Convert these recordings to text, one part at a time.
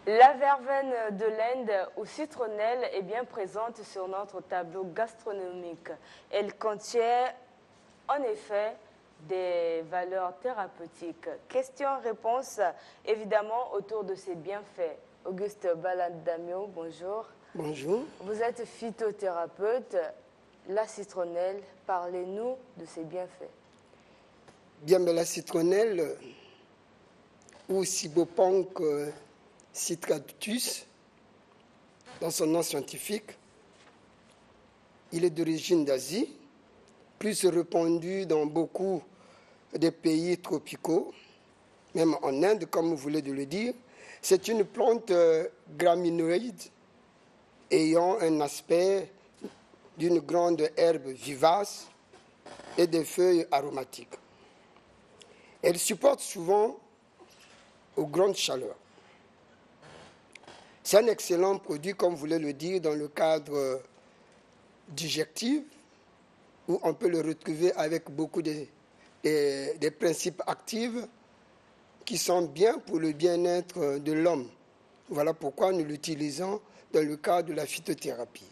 La verveine de l'Inde ou citronnelle est bien présente sur notre tableau gastronomique. Elle contient en effet des valeurs thérapeutiques. Question-réponse évidemment autour de ses bienfaits. Auguste Balandamio, bonjour. Bonjour. Vous êtes phytothérapeute. La citronnelle, parlez-nous de ses bienfaits. Bien, mais la citronnelle, ou Ciboponc citratus, dans son nom scientifique, il est d'origine d'Asie, plus répandu dans beaucoup de pays tropicaux, même en Inde, comme vous voulez de le dire. C'est une plante gramineuide ayant un aspect d'une grande herbe vivace et des feuilles aromatiques. Elle supporte souvent aux grandes chaleurs. C'est un excellent produit, comme vous voulez le dire, dans le cadre digestif, où on peut le retrouver avec beaucoup des principes actifs qui sont bien pour le bien-être de l'homme. Voilà pourquoi nous l'utilisons dans le cadre de la phytothérapie.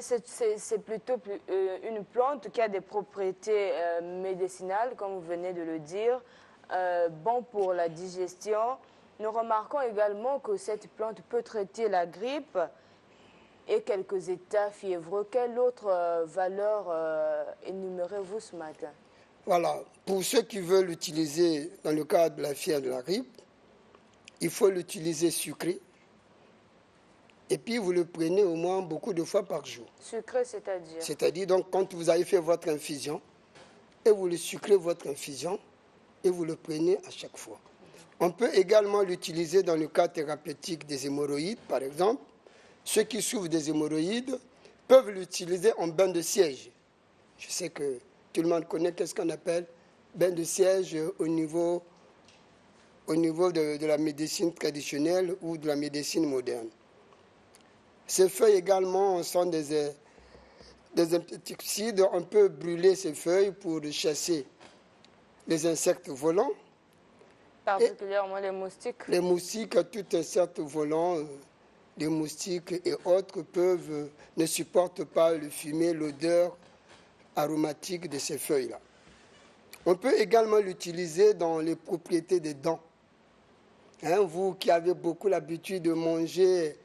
C'est plutôt une plante qui a des propriétés médicinales, comme vous venez de le dire, bon pour la digestion. Nous remarquons également que cette plante peut traiter la grippe et quelques états fiévreux. Quelle autre valeur énumérez-vous ce matin? Voilà, pour ceux qui veulent l'utiliser dans le cadre de la fièvre de la grippe, il faut l'utiliser sucré. Et puis vous le prenez au moins beaucoup de fois par jour. Sucré, c'est-à-dire? C'est-à-dire, donc, quand vous avez fait votre infusion, et vous le sucrez votre infusion, et vous le prenez à chaque fois. On peut également l'utiliser dans le cas thérapeutique des hémorroïdes, par exemple. Ceux qui souffrent des hémorroïdes peuvent l'utiliser en bain de siège. Je sais que tout le monde connaît qu'est-ce qu'on appelle bain de siège au niveau de la médecine traditionnelle ou de la médecine moderne. Ces feuilles également sont des insecticides. On peut brûler ces feuilles pour chasser les insectes volants. Particulièrement les moustiques. Les moustiques, tout insecte volant, les moustiques et autres ne supportent pas le fumet, l'odeur aromatique de ces feuilles-là. On peut également l'utiliser dans les propriétés des dents. Vous qui avez beaucoup l'habitude de manger,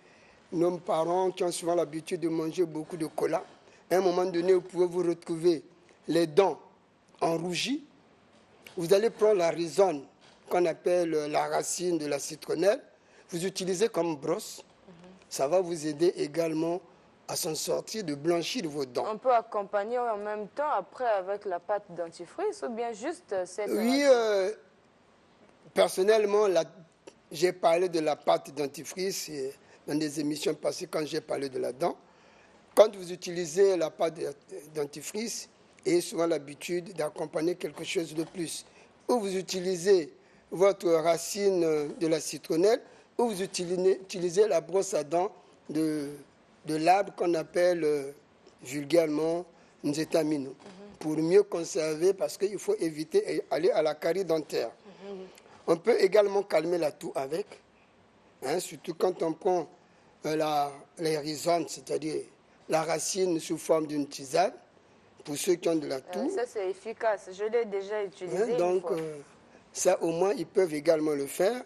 nos parents qui ont souvent l'habitude de manger beaucoup de cola, à un moment donné, vous pouvez vous retrouver les dents enrougies. Vous allez prendre la rhizome, qu'on appelle la racine de la citronnelle, vous utilisez comme brosse. Ça va vous aider également à s'en sortir, de blanchir vos dents. On peut accompagner en même temps après avec la pâte dentifrice ou bien juste cette... Oui, personnellement, j'ai parlé de la pâte dentifrice dans des émissions passées quand j'ai parlé de la dent. Quand vous utilisez la pâte dentifrice, ayez souvent l'habitude d'accompagner quelque chose de plus. Ou vous utilisez votre racine de la citronnelle, ou vous utilisez la brosse à dents de l'arbre qu'on appelle vulgairement nzetamino, pour mieux conserver, parce qu'il faut éviter d'aller à la carie dentaire. On peut également calmer la toux avec, surtout quand on prend les rhizomes, c'est-à-dire la racine sous forme d'une tisane, pour ceux qui ont de la toux. Ça, c'est efficace. Je l'ai déjà utilisé donc, ça, au moins, ils peuvent également le faire.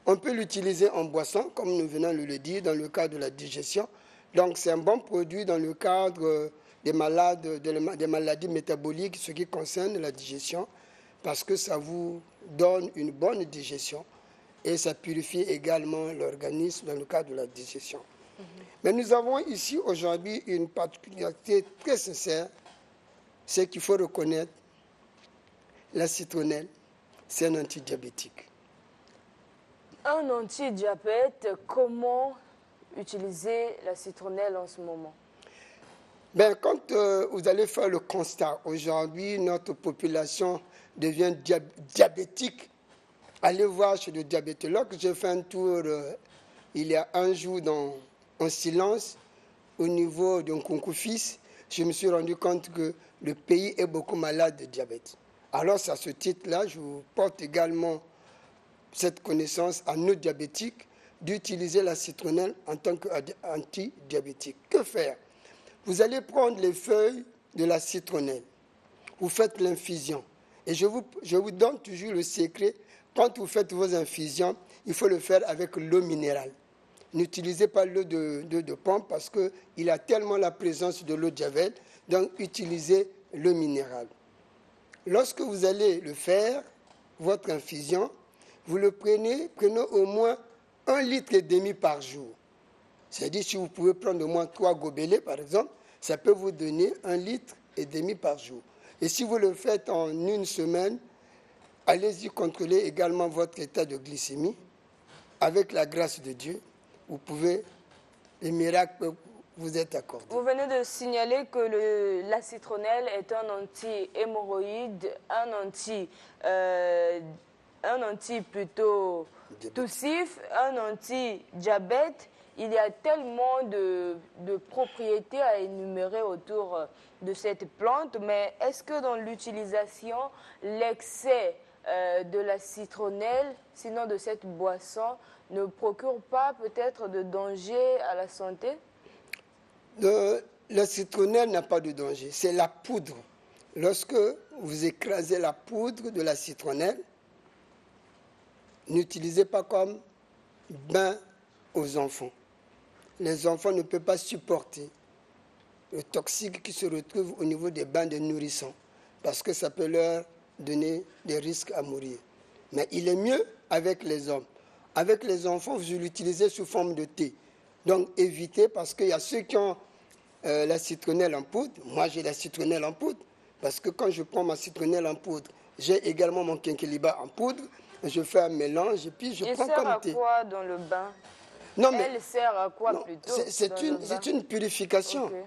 On peut l'utiliser en boisson, comme nous venons de le dire, dans le cadre de la digestion. Donc, c'est un bon produit dans le cadre des maladies métaboliques, ce qui concerne la digestion, parce que ça vous donne une bonne digestion et ça purifie également l'organisme dans le cadre de la digestion. Mais nous avons ici aujourd'hui une particularité très sincère, c'est qu'il faut reconnaître la citronnelle, c'est un antidiabétique. Un antidiabète, comment utiliser la citronnelle en ce moment? Quand vous allez faire le constat, aujourd'hui, notre population devient diabétique. Allez voir chez le diabétologue. J'ai fait un tour il y a un jour en silence au niveau d'un concours fils. Je me suis rendu compte que le pays est beaucoup malade de diabète. Alors, à ce titre-là, je vous porte également cette connaissance à nos diabétiques d'utiliser la citronnelle en tant qu'antidiabétique. Que faire? Vous allez prendre les feuilles de la citronnelle, vous faites l'infusion. Et je vous donne toujours le secret, quand vous faites vos infusions, il faut le faire avec l'eau minérale. N'utilisez pas l'eau de pompe parce qu'il a tellement la présence de l'eau de javel, donc utilisez l'eau minérale. Lorsque vous allez le faire, votre infusion, vous le prenez au moins 1,5 litre par jour. C'est-à-dire, si vous pouvez prendre au moins 3 gobelets, par exemple, ça peut vous donner 1,5 litre par jour. Et si vous le faites en une semaine, allez-y contrôler également votre état de glycémie. Avec la grâce de Dieu, vous pouvez, les miracles peuvent vous être accordés. Vous venez de signaler que la citronnelle est un anti-hémorroïde, un anti plutôt toussif, un anti-diabète. Il y a tellement de propriétés à énumérer autour de cette plante, mais est-ce que dans l'utilisation, l'excès de la citronnelle, sinon de cette boisson, ne procure pas peut-être de danger à la santé? La citronnelle n'a pas de danger, c'est la poudre. Lorsque vous écrasez la poudre de la citronnelle, n'utilisez pas comme bain aux enfants. Les enfants ne peuvent pas supporter le toxique qui se retrouve au niveau des bains des nourrissons, parce que ça peut leur donner des risques à mourir. Mais il est mieux avec les hommes. Avec les enfants, vous l'utilisez sous forme de thé. Donc évitez, parce qu'il y a ceux qui ont la citronnelle en poudre. Moi, j'ai la citronnelle en poudre, parce que quand je prends ma citronnelle en poudre, j'ai également mon quinqueliba en poudre, je fais un mélange et puis je prends comme thé. Elle sert à quoi dans le bain? Non, mais elle sert à quoi plutôt? C'est une purification. Okay.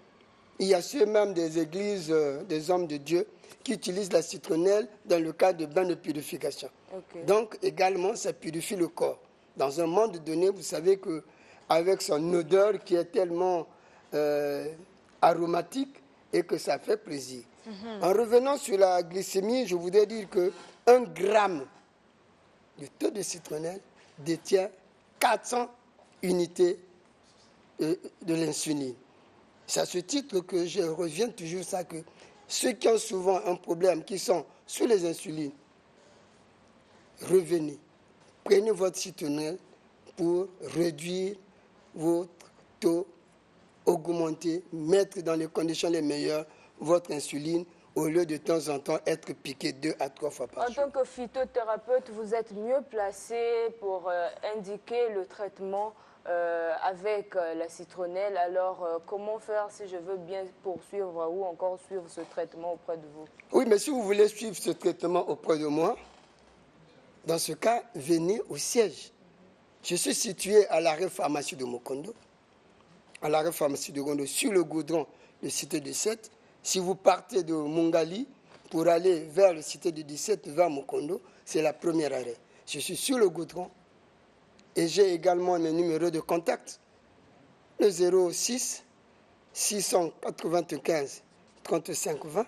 Il y a ceux même des églises, des hommes de Dieu, qui utilisent la citronnelle dans le cadre de bain de purification. Okay. Donc, également, ça purifie le corps. Dans un monde donné, vous savez qu'avec son odeur qui est tellement aromatique et que ça fait plaisir. En revenant sur la glycémie, je voudrais dire que 1 gramme de taux de citronnelle détient 400 unités de l'insuline. C'est à ce titre que je reviens toujours à ça, que ceux qui ont souvent un problème, qui sont sous les insulines, revenez, prenez votre citronnelle pour réduire votre taux, augmenter, mettre dans les conditions les meilleures votre insuline, au lieu de temps en temps être piqué 2 à 3 fois par jour. En tant que phytothérapeute, vous êtes mieux placé pour indiquer le traitement avec la citronnelle. Alors, comment faire si je veux bien poursuivre ou encore suivre ce traitement auprès de vous? Oui, mais si vous voulez suivre ce traitement auprès de moi, dans ce cas, venez au siège. Je suis situé à l'arrêt pharmacie de Mokondo, à l'arrêt pharmacie de Mokondo, sur le goudron de Cité 17. Si vous partez de Mungali pour aller vers le Cité du 17, vers Mokondo, c'est la première arrêt. Je suis sur le goudron et j'ai également mes numéros de contact. Le 06 695 35 20,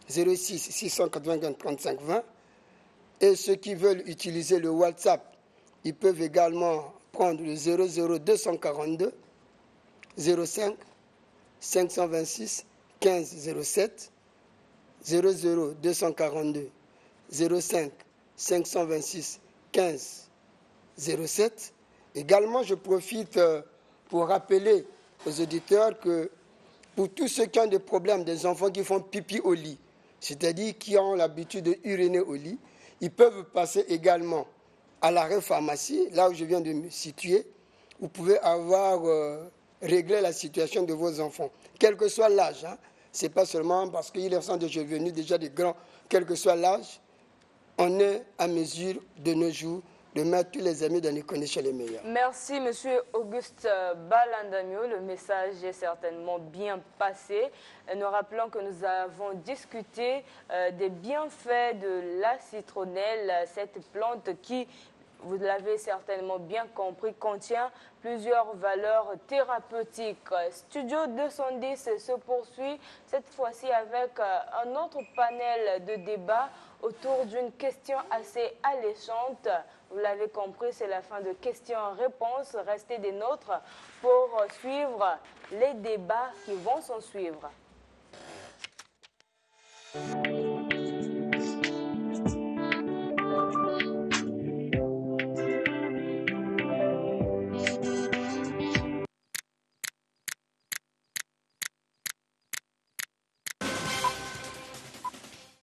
06 695 35 20. Et ceux qui veulent utiliser le WhatsApp, ils peuvent également prendre le 00 242 05 526 15 07, 00 242 05 526 15 07. Également, je profite pour rappeler aux auditeurs que pour tous ceux qui ont des problèmes, des enfants qui font pipi au lit, c'est-à-dire qui ont l'habitude de uriner au lit, ils peuvent passer également à l'arrêt pharmacie, là où je viens de me situer. Vous pouvez avoir réglé la situation de vos enfants, quel que soit l'âge. Hein. Ce n'est pas seulement parce qu'ils sont déjà devenus déjà des grands, quel que soit l'âge, on est à mesure de nos jours de mettre tous les amis dans les conditions les meilleures. Merci, M. Auguste Balandamio. Le message est certainement bien passé. Nous rappelons que nous avons discuté des bienfaits de la citronnelle, cette plante qui vous l'avez certainement bien compris, contient plusieurs valeurs thérapeutiques. Studio 210 se poursuit cette fois-ci avec un autre panel de débat autour d'une question assez alléchante. Vous l'avez compris, c'est la fin de questions-réponses. Restez des nôtres pour suivre les débats qui vont s'en suivre.